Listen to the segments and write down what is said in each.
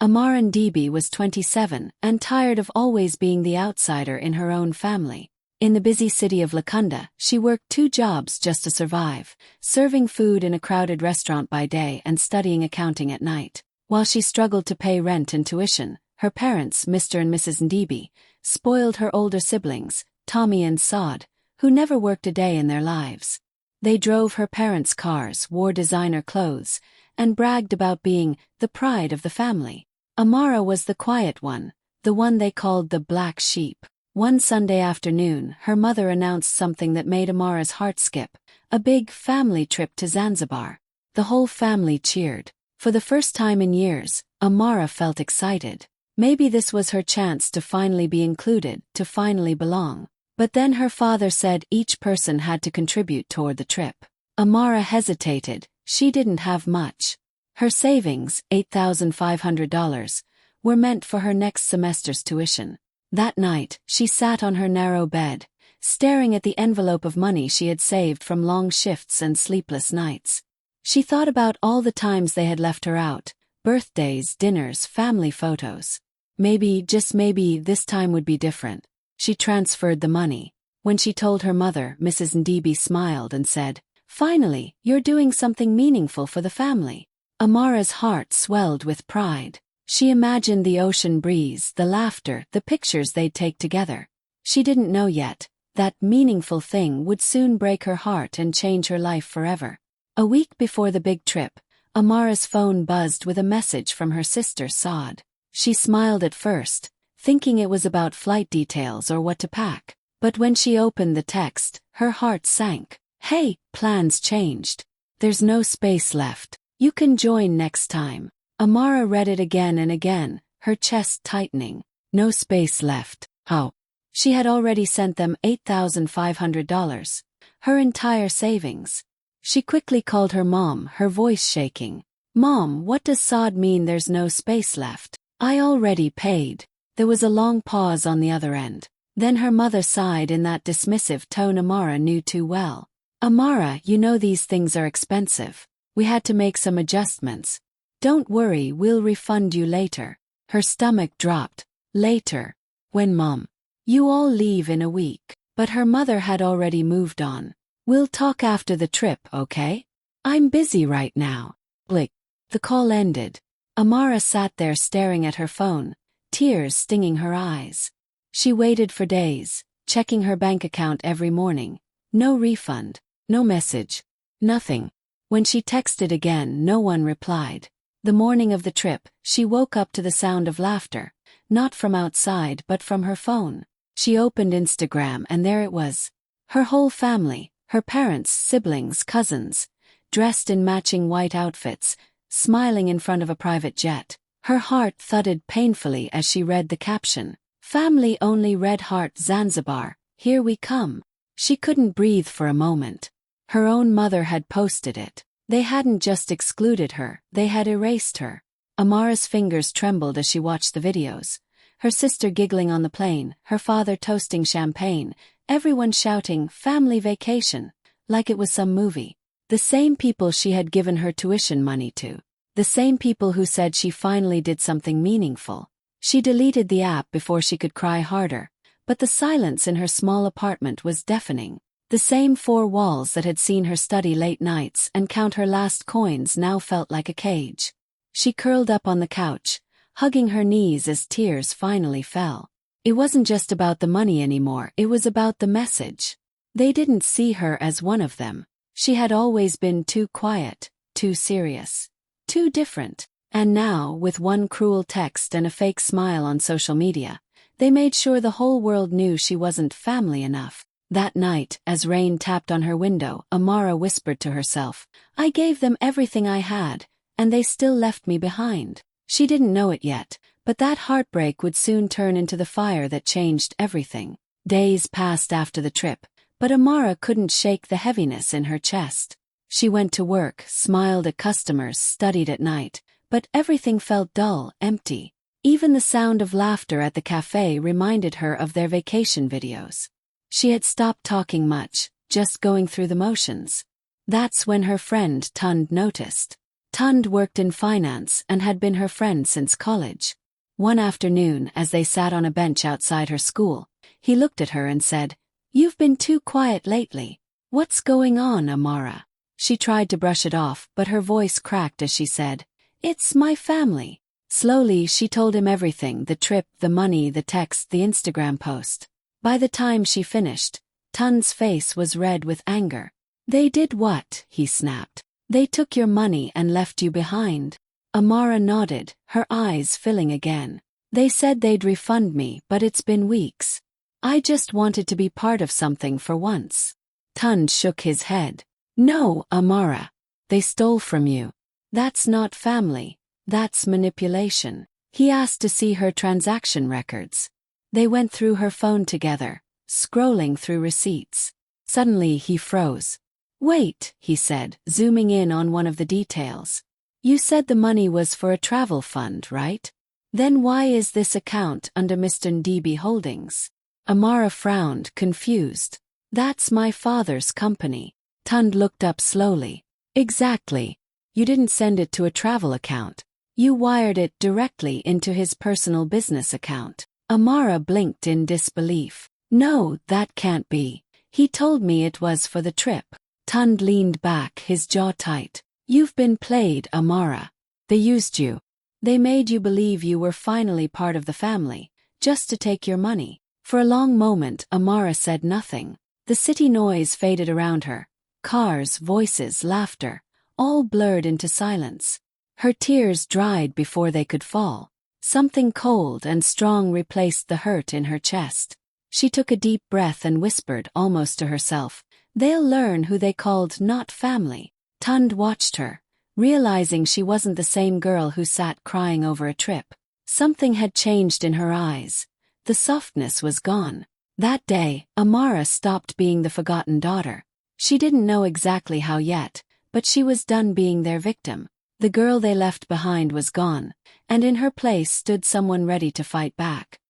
Amara Ndibi was 27 and tired of always being the outsider in her own family. In the busy city of Lakunda, she worked 2 jobs just to survive, serving food in a crowded restaurant by day and studying accounting at night. While she struggled to pay rent and tuition, her parents, Mr. and Mrs. Ndibi, spoiled her older siblings, Tommy and Saad, who never worked a day in their lives. They drove her parents' cars, wore designer clothes, and bragged about being the pride of the family. Amara was the quiet one, the one they called the black sheep. One Sunday afternoon, her mother announced something that made Amara's heart skip: a big family trip to Zanzibar. The whole family cheered. For the first time in years, Amara felt excited. Maybe this was her chance to finally be included, to finally belong. But then her father said each person had to contribute toward the trip. Amara hesitated. She didn't have much. Her savings, $8,500, were meant for her next semester's tuition. That night, she sat on her narrow bed, staring at the envelope of money she had saved from long shifts and sleepless nights. She thought about all the times they had left her out: birthdays, dinners, family photos. Maybe, just maybe, this time would be different. She transferred the money. When she told her mother, Mrs. Ndibi smiled and said, "Finally, you're doing something meaningful for the family." Amara's heart swelled with pride. She imagined the ocean breeze, the laughter, the pictures they'd take together. She didn't know yet, that meaningful thing would soon break her heart and change her life forever. A week before the big trip, Amara's phone buzzed with a message from her sister Saad. She smiled at first, thinking it was about flight details or what to pack. But when she opened the text, her heart sank. "Hey, plans changed. There's no space left. You can join next time." Amara read it again and again, her chest tightening. No space left. How? She had already sent them $8,500. Her entire savings. She quickly called her mom, her voice shaking. "Mom, what does Saad mean there's no space left? I already paid." There was a long pause on the other end. Then her mother sighed in that dismissive tone Amara knew too well. "Amara, you know these things are expensive. We had to make some adjustments. Don't worry, we'll refund you later." Her stomach dropped. Later. When, Mom? You all leave in a week. But her mother had already moved on. "We'll talk after the trip, okay? I'm busy right now." Blick. The call ended. Amara sat there staring at her phone, tears stinging her eyes. She waited for days, checking her bank account every morning. No refund, no message, nothing. When she texted again, no one replied. The morning of the trip, she woke up to the sound of laughter, not from outside but from her phone. She opened Instagram and there it was. Her whole family, her parents, siblings, cousins, dressed in matching white outfits, smiling in front of a private jet. Her heart thudded painfully as she read the caption. "Family only, red heart, Zanzibar, here we come." She couldn't breathe for a moment. Her own mother had posted it. They hadn't just excluded her, they had erased her. Amara's fingers trembled as she watched the videos. Her sister giggling on the plane, her father toasting champagne, everyone shouting, "Family vacation," like it was some movie. The same people she had given her tuition money to. The same people who said she finally did something meaningful. She deleted the app before she could cry harder, but the silence in her small apartment was deafening. The same 4 walls that had seen her study late nights and count her last coins now felt like a cage. She curled up on the couch, hugging her knees as tears finally fell. It wasn't just about the money anymore, it was about the message. They didn't see her as one of them. She had always been too quiet, too serious, too different. And now, with one cruel text and a fake smile on social media, they made sure the whole world knew she wasn't family enough. That night, as rain tapped on her window, Amara whispered to herself, "I gave them everything I had, and they still left me behind." She didn't know it yet, but that heartbreak would soon turn into the fire that changed everything. Days passed after the trip, but Amara couldn't shake the heaviness in her chest. She went to work, smiled at customers, studied at night, but everything felt dull, empty. Even the sound of laughter at the cafe reminded her of their vacation videos. She had stopped talking much, just going through the motions. That's when her friend Tund noticed. Tund worked in finance and had been her friend since college. One afternoon, as they sat on a bench outside her school, he looked at her and said, "You've been too quiet lately. What's going on, Amara?" She tried to brush it off, but her voice cracked as she said, "It's my family." Slowly, she told him everything: the trip, the money, the text, the Instagram post. By the time she finished, Tund's face was red with anger. "They did what?" he snapped. "They took your money and left you behind." Amara nodded, her eyes filling again. "They said they'd refund me, but it's been weeks. I just wanted to be part of something for once." Tund shook his head. "No, Amara. They stole from you. That's not family. That's manipulation." He asked to see her transaction records. They went through her phone together, scrolling through receipts. Suddenly he froze. "Wait," he said, zooming in on one of the details. "You said the money was for a travel fund, right? Then why is this account under Mr. Ndebe Holdings?" Amara frowned, confused. "That's my father's company." Tund looked up slowly. "Exactly. You didn't send it to a travel account. You wired it directly into his personal business account." Amara blinked in disbelief. "No, that can't be. He told me it was for the trip." Tund leaned back, his jaw tight. "You've been played, Amara. They used you. They made you believe you were finally part of the family, just to take your money." For a long moment, Amara said nothing. The city noise faded around her. Cars, voices, laughter, all blurred into silence. Her tears dried before they could fall. Something cold and strong replaced the hurt in her chest. She took a deep breath and whispered, almost to herself, "They'll learn who they called not family." Tund watched her, realizing she wasn't the same girl who sat crying over a trip. Something had changed in her eyes. The softness was gone. That day, Amara stopped being the forgotten daughter. She didn't know exactly how yet, but she was done being their victim. The girl they left behind was gone, and in her place stood someone ready to fight back.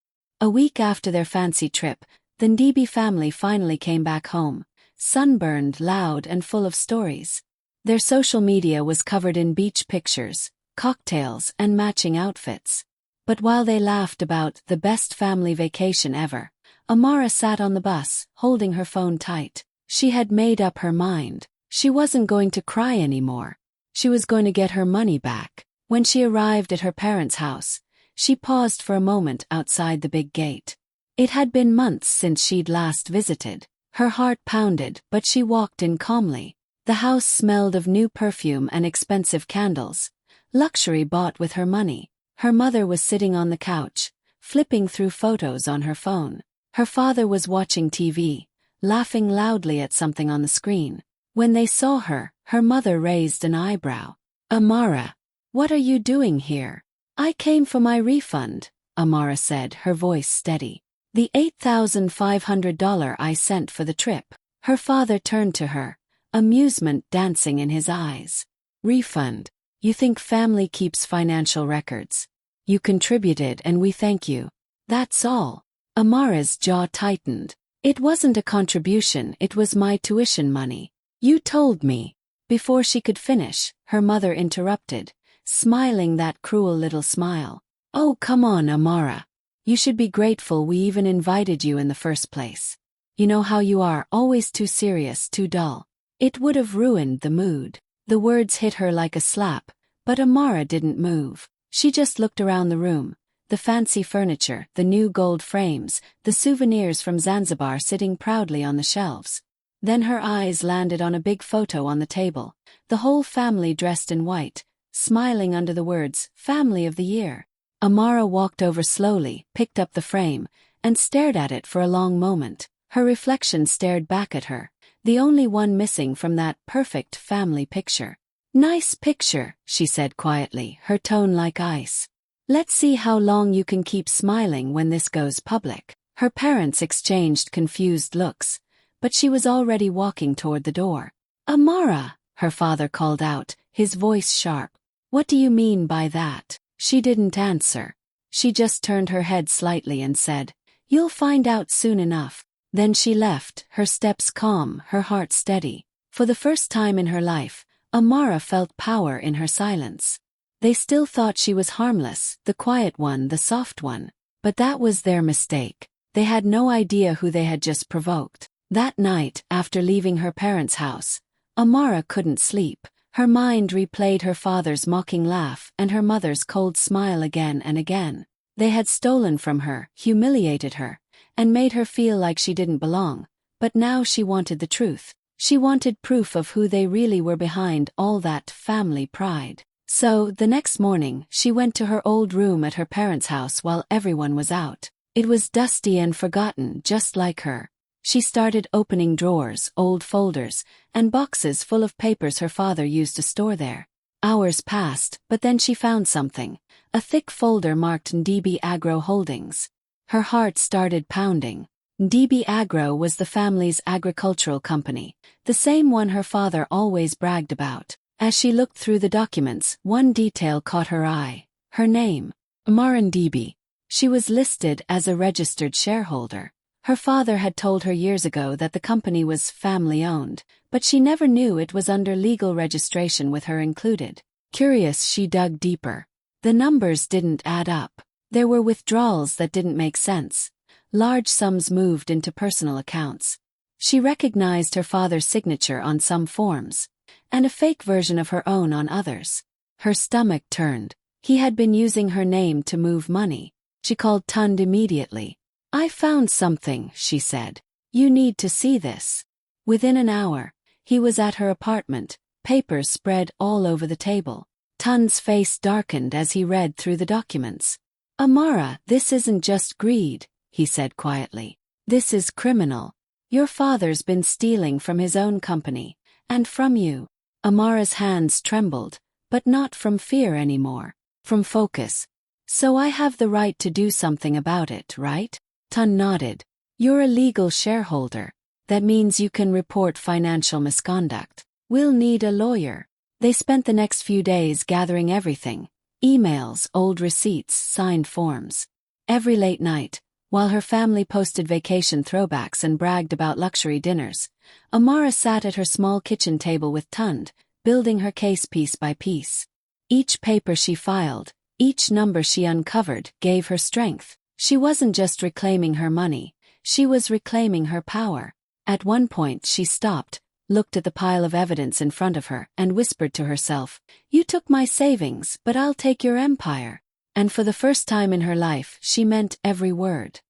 A week after their fancy trip, the Ndebe family finally came back home, sunburned, loud, and full of stories. Their social media was covered in beach pictures, cocktails, and matching outfits. But while they laughed about the best family vacation ever, Amara sat on the bus, holding her phone tight. She had made up her mind. She wasn't going to cry anymore. She was going to get her money back. When she arrived at her parents' house, she paused for a moment outside the big gate. It had been months since she'd last visited. Her heart pounded, but she walked in calmly. The house smelled of new perfume and expensive candles, luxury bought with her money. Her mother was sitting on the couch, flipping through photos on her phone. Her father was watching TV, laughing loudly at something on the screen. When they saw her, her mother raised an eyebrow. "Amara, what are you doing here?" "I came for my refund," Amara said, her voice steady. "The $8,500 I sent for the trip." Her father turned to her, amusement dancing in his eyes. "Refund? You think family keeps financial records? You contributed and we thank you. That's all." Amara's jaw tightened. "It wasn't a contribution, it was my tuition money. You told me." Before she could finish, her mother interrupted, smiling that cruel little smile. "Oh, come on, Amara. You should be grateful we even invited you in the first place. You know how you are, always too serious, too dull. It would have ruined the mood." The words hit her like a slap, but Amara didn't move. She just looked around the room. The fancy furniture, the new gold frames, the souvenirs from Zanzibar sitting proudly on the shelves. Then her eyes landed on a big photo on the table, the whole family dressed in white, smiling under the words, "Family of the Year." Amara walked over slowly, picked up the frame, and stared at it for a long moment. Her reflection stared back at her, the only one missing from that perfect family picture. "Nice picture," she said quietly, her tone like ice. "Let's see how long you can keep smiling when this goes public." Her parents exchanged confused looks, but she was already walking toward the door. "Amara," her father called out, his voice sharp. "What do you mean by that?" She didn't answer. She just turned her head slightly and said, "You'll find out soon enough." Then she left, her steps calm, her heart steady. For the first time in her life, Amara felt power in her silence. They still thought she was harmless, the quiet one, the soft one. But that was their mistake. They had no idea who they had just provoked. That night, after leaving her parents' house, Amara couldn't sleep. Her mind replayed her father's mocking laugh and her mother's cold smile again and again. They had stolen from her, humiliated her, and made her feel like she didn't belong. But now she wanted the truth. She wanted proof of who they really were behind all that family pride. So, the next morning, she went to her old room at her parents' house while everyone was out. It was dusty and forgotten, just like her. She started opening drawers, old folders, and boxes full of papers her father used to store there. Hours passed, but then she found something. A thick folder marked NDB Agro Holdings. Her heart started pounding. NDB Agro was the family's agricultural company, the same one her father always bragged about. As she looked through the documents, one detail caught her eye. Her name, Amara NDB. She was listed as a registered shareholder. Her father had told her years ago that the company was family-owned, but she never knew it was under legal registration with her included. Curious, she dug deeper. The numbers didn't add up. There were withdrawals that didn't make sense. Large sums moved into personal accounts. She recognized her father's signature on some forms, and a fake version of her own on others. Her stomach turned. He had been using her name to move money. She called Tund immediately. "I found something," she said. "You need to see this." Within an hour, he was at her apartment, papers spread all over the table. Tund's face darkened as he read through the documents. "Amara, this isn't just greed," he said quietly. "This is criminal. Your father's been stealing from his own company, and from you." Amara's hands trembled, but not from fear anymore, from focus. "So I have the right to do something about it, right?" Tund nodded. "You're a legal shareholder. That means you can report financial misconduct. We'll need a lawyer." They spent the next few days gathering everything: emails, old receipts, signed forms. Every late night, while her family posted vacation throwbacks and bragged about luxury dinners, Amara sat at her small kitchen table with Tund, building her case piece by piece. Each paper she filed, each number she uncovered, gave her strength. She wasn't just reclaiming her money, she was reclaiming her power. At one point she stopped, looked at the pile of evidence in front of her, and whispered to herself, "You took my savings, but I'll take your empire." And for the first time in her life, she meant every word.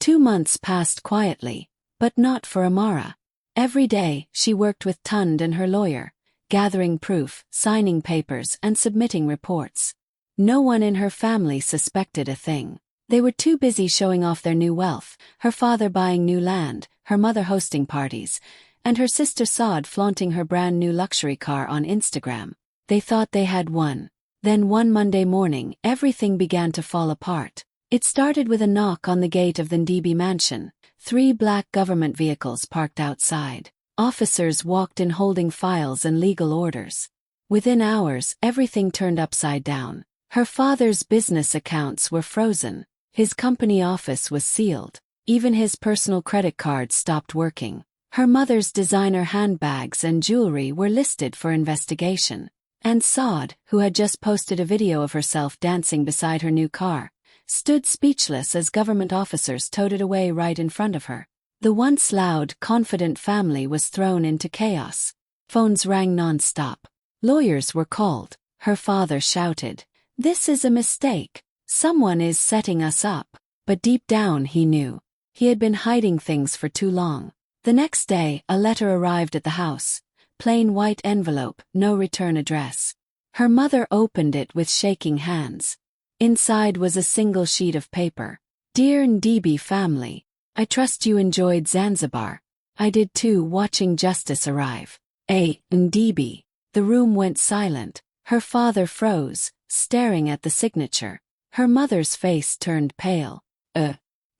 2 months passed quietly, but not for Amara. Every day, she worked with Tund and her lawyer, gathering proof, signing papers, and submitting reports. No one in her family suspected a thing. They were too busy showing off their new wealth, her father buying new land, her mother hosting parties, and her sister Saad flaunting her brand new luxury car on Instagram. They thought they had won. Then one Monday morning, everything began to fall apart. It started with a knock on the gate of the Ndebe mansion. 3 black government vehicles parked outside. Officers walked in holding files and legal orders. Within hours, everything turned upside down. Her father's business accounts were frozen. His company office was sealed. Even his personal credit cards stopped working. Her mother's designer handbags and jewelry were listed for investigation. And Saad, who had just posted a video of herself dancing beside her new car, stood speechless as government officers towed it away right in front of her. The once loud, confident family was thrown into chaos. Phones rang non-stop. Lawyers were called. Her father shouted, "This is a mistake. Someone is setting us up." But deep down he knew. He had been hiding things for too long. The next day, a letter arrived at the house. Plain white envelope, no return address. Her mother opened it with shaking hands. Inside was a single sheet of paper. "Dear Ndebe family, I trust you enjoyed Zanzibar. I did too, watching justice arrive. Ndebe." The room went silent. Her father froze, staring at the signature. Her mother's face turned pale.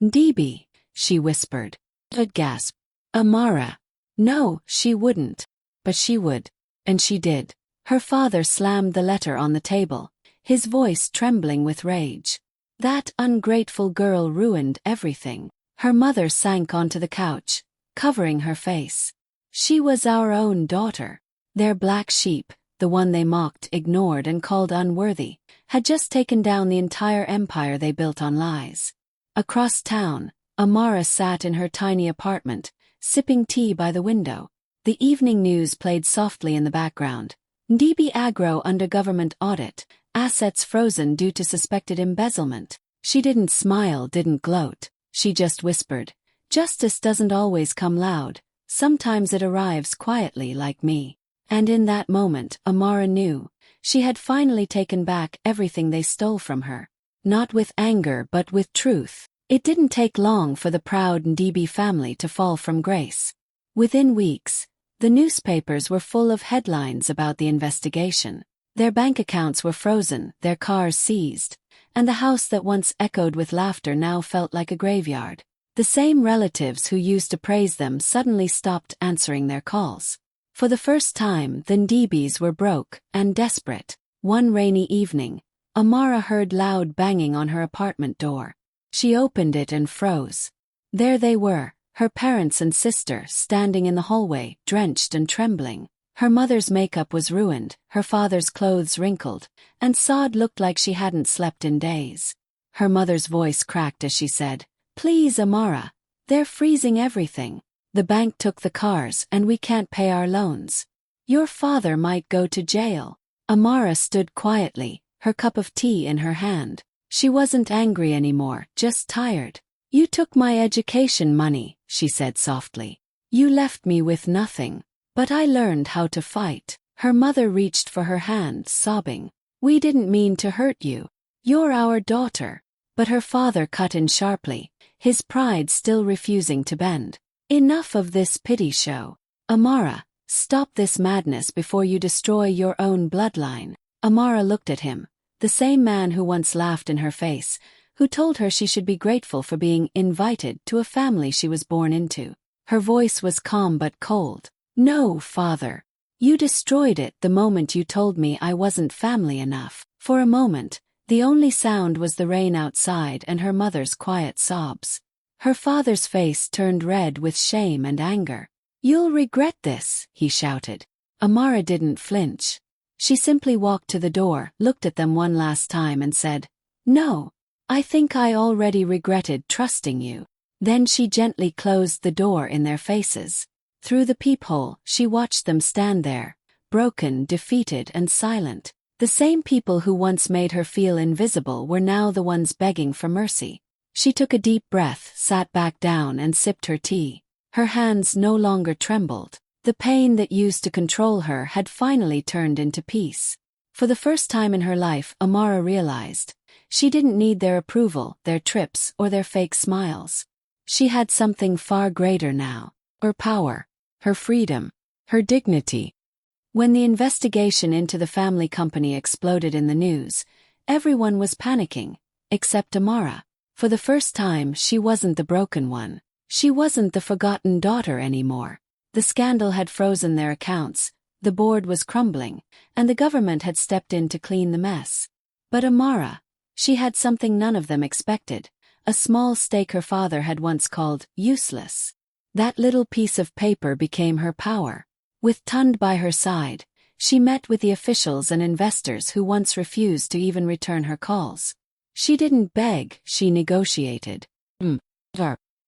Ndebe," she whispered. A gasp. "Amara." No, she wouldn't. But she would. And she did. Her father slammed the letter on the table, his voice trembling with rage. That ungrateful girl ruined everything. Her mother sank onto the couch, covering her face. She was our own daughter. Their black sheep, the one they mocked, ignored, and called unworthy, had just taken down the entire empire they built on lies. Across town, Amara sat in her tiny apartment, sipping tea by the window. The evening news played softly in the background. Ndibi Agro under government audit, assets frozen due to suspected embezzlement. She didn't smile, didn't gloat. She just whispered, "Justice doesn't always come loud. Sometimes it arrives quietly like me." And in that moment, Amara knew. She had finally taken back everything they stole from her. Not with anger but with truth. It didn't take long for the proud Ndibi family to fall from grace. Within weeks, the newspapers were full of headlines about the investigation. Their bank accounts were frozen, their cars seized, and the house that once echoed with laughter now felt like a graveyard. The same relatives who used to praise them suddenly stopped answering their calls. For the first time, the Ndibis were broke and desperate. One rainy evening, Amara heard loud banging on her apartment door. She opened it and froze. There they were, her parents and sister, standing in the hallway, drenched and trembling. Her mother's makeup was ruined, her father's clothes wrinkled, and Saad looked like she hadn't slept in days. Her mother's voice cracked as she said, "Please, Amara, they're freezing everything. The bank took the cars and we can't pay our loans. Your father might go to jail." Amara stood quietly, her cup of tea in her hand. She wasn't angry anymore, just tired. "You took my education money," she said softly. "You left me with nothing. But I learned how to fight." Her mother reached for her hand, sobbing. "We didn't mean to hurt you. You're our daughter." But her father cut in sharply, his pride still refusing to bend. "Enough of this pity show. Amara, stop this madness before you destroy your own bloodline." Amara looked at him, the same man who once laughed in her face, who told her she should be grateful for being invited to a family she was born into. Her voice was calm but cold. "No, father. You destroyed it the moment you told me I wasn't family enough." For a moment, the only sound was the rain outside and her mother's quiet sobs. Her father's face turned red with shame and anger. "You'll regret this," he shouted. Amara didn't flinch. She simply walked to the door, looked at them one last time and said, "No, I think I already regretted trusting you." Then she gently closed the door in their faces. Through the peephole, she watched them stand there, broken, defeated, and silent. The same people who once made her feel invisible were now the ones begging for mercy. She took a deep breath, sat back down, and sipped her tea. Her hands no longer trembled. The pain that used to control her had finally turned into peace. For the first time in her life, Amara realized she didn't need their approval, their trips, or their fake smiles. She had something far greater now: her power, her freedom, her dignity. When the investigation into the family company exploded in the news, everyone was panicking, except Amara. For the first time, she wasn't the broken one. She wasn't the forgotten daughter anymore. The scandal had frozen their accounts, the board was crumbling, and the government had stepped in to clean the mess. But Amara, she had something none of them expected: a small stake her father had once called useless. That little piece of paper became her power. With Tund by her side, she met with the officials and investors who once refused to even return her calls. She didn't beg, she negotiated.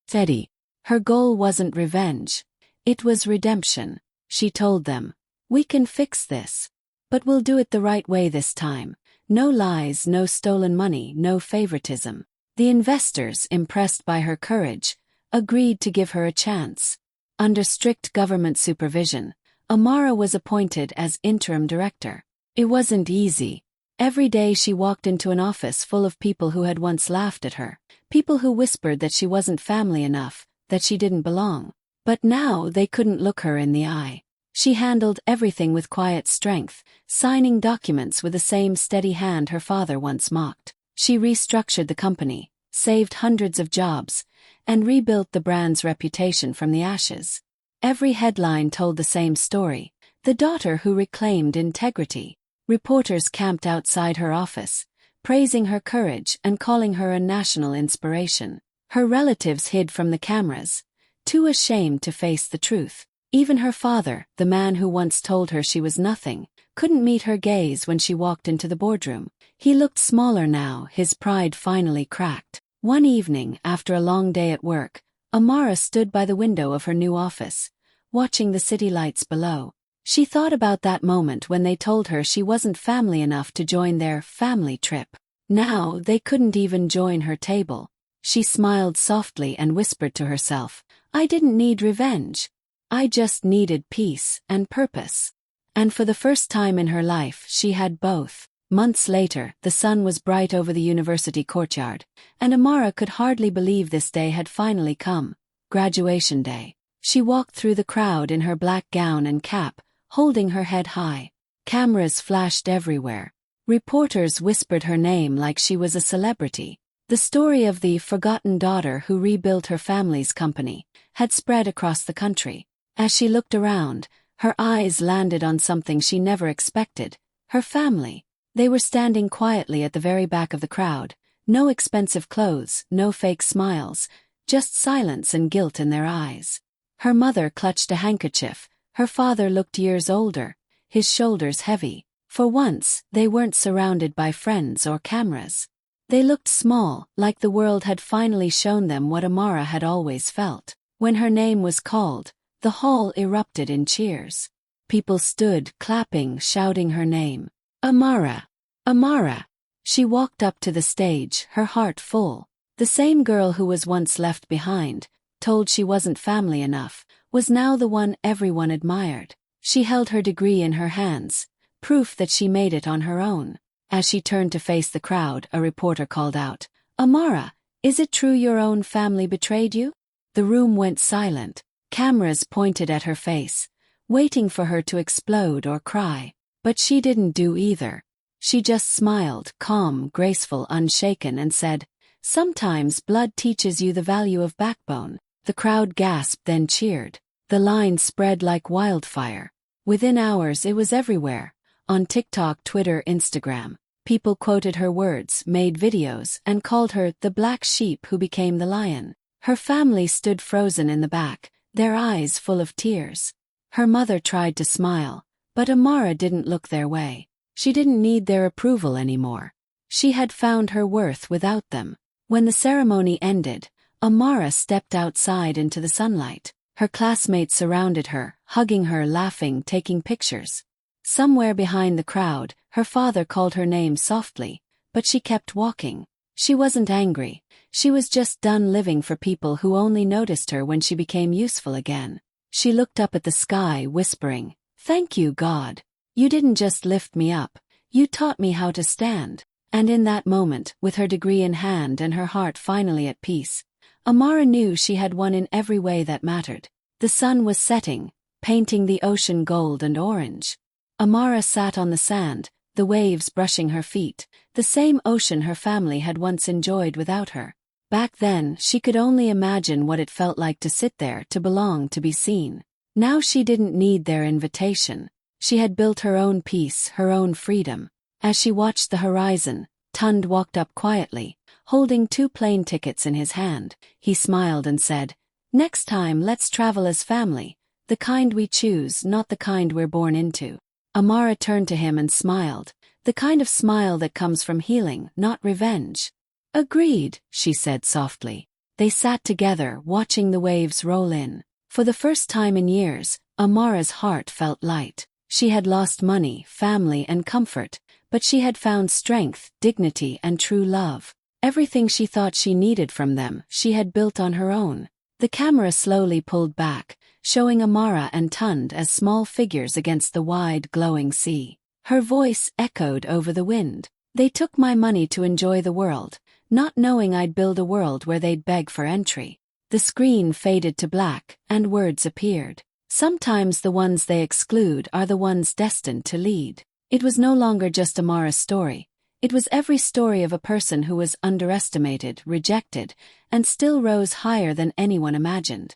Steady. Her goal wasn't revenge. It was redemption. She told them, "We can fix this. But we'll do it the right way this time. No lies, no stolen money, no favoritism." The investors, impressed by her courage, agreed to give her a chance. Under strict government supervision, Amara was appointed as interim director. It wasn't easy. Every day she walked into an office full of people who had once laughed at her, people who whispered that she wasn't family enough, that she didn't belong. But now they couldn't look her in the eye. She handled everything with quiet strength, signing documents with the same steady hand her father once mocked. She restructured the company, saved hundreds of jobs, and rebuilt the brand's reputation from the ashes. Every headline told the same story: the daughter who reclaimed integrity. Reporters camped outside her office, praising her courage and calling her a national inspiration. Her relatives hid from the cameras, too ashamed to face the truth. Even her father, the man who once told her she was nothing, couldn't meet her gaze when she walked into the boardroom. He looked smaller now, his pride finally cracked. One evening, after a long day at work, Amara stood by the window of her new office, watching the city lights below. She thought about that moment when they told her she wasn't family enough to join their family trip. Now they couldn't even join her table. She smiled softly and whispered to herself, "I didn't need revenge. I just needed peace and purpose." And for the first time in her life, she had both. Months later, the sun was bright over the university courtyard, and Amara could hardly believe this day had finally come. Graduation day. She walked through the crowd in her black gown and cap, holding her head high. Cameras flashed everywhere. Reporters whispered her name like she was a celebrity. The story of the forgotten daughter who rebuilt her family's company had spread across the country. As she looked around, her eyes landed on something she never expected: her family. They were standing quietly at the very back of the crowd, no expensive clothes, no fake smiles, just silence and guilt in their eyes. Her mother clutched a handkerchief, her father looked years older, his shoulders heavy. For once, they weren't surrounded by friends or cameras. They looked small, like the world had finally shown them what Amara had always felt. When her name was called, the hall erupted in cheers. People stood, clapping, shouting her name. Amara! Amara! She walked up to the stage, her heart full. The same girl who was once left behind, told she wasn't family enough, was now the one everyone admired. She held her degree in her hands, proof that she made it on her own. As she turned to face the crowd, a reporter called out, "Amara, is it true your own family betrayed you?" The room went silent. Cameras pointed at her face, waiting for her to explode or cry. But she didn't do either. She just smiled, calm, graceful, unshaken, and said, "Sometimes blood teaches you the value of backbone." The crowd gasped, then cheered. The line spread like wildfire. Within hours it was everywhere. On TikTok, Twitter, Instagram. People quoted her words, made videos, and called her the black sheep who became the lion. Her family stood frozen in the back, their eyes full of tears. Her mother tried to smile, but Amara didn't look their way. She didn't need their approval anymore. She had found her worth without them. When the ceremony ended, Amara stepped outside into the sunlight. Her classmates surrounded her, hugging her, laughing, taking pictures. Somewhere behind the crowd, her father called her name softly, but she kept walking. She wasn't angry. She was just done living for people who only noticed her when she became useful again. She looked up at the sky, whispering, "Thank you, God. You didn't just lift me up, you taught me how to stand." And in that moment, with her degree in hand and her heart finally at peace, Amara knew she had won in every way that mattered. The sun was setting, painting the ocean gold and orange. Amara sat on the sand, the waves brushing her feet, the same ocean her family had once enjoyed without her. Back then, she could only imagine what it felt like to sit there, to belong, to be seen. Now she didn't need their invitation. She had built her own peace, her own freedom. As she watched the horizon, Tund walked up quietly, holding 2 plane tickets in his hand. He smiled and said, "Next time let's travel as family, the kind we choose, not the kind we're born into." Amara turned to him and smiled, the kind of smile that comes from healing, not revenge. "Agreed," she said softly. They sat together, watching the waves roll in. For the first time in years, Amara's heart felt light. She had lost money, family, and comfort, but she had found strength, dignity, and true love. Everything she thought she needed from them, she had built on her own. The camera slowly pulled back, showing Amara and Tund as small figures against the wide, glowing sea. Her voice echoed over the wind. "They took my money to enjoy the world, not knowing I'd build a world where they'd beg for entry." The screen faded to black, and words appeared. Sometimes the ones they exclude are the ones destined to lead. It was no longer just Amara's story. It was every story of a person who was underestimated, rejected, and still rose higher than anyone imagined.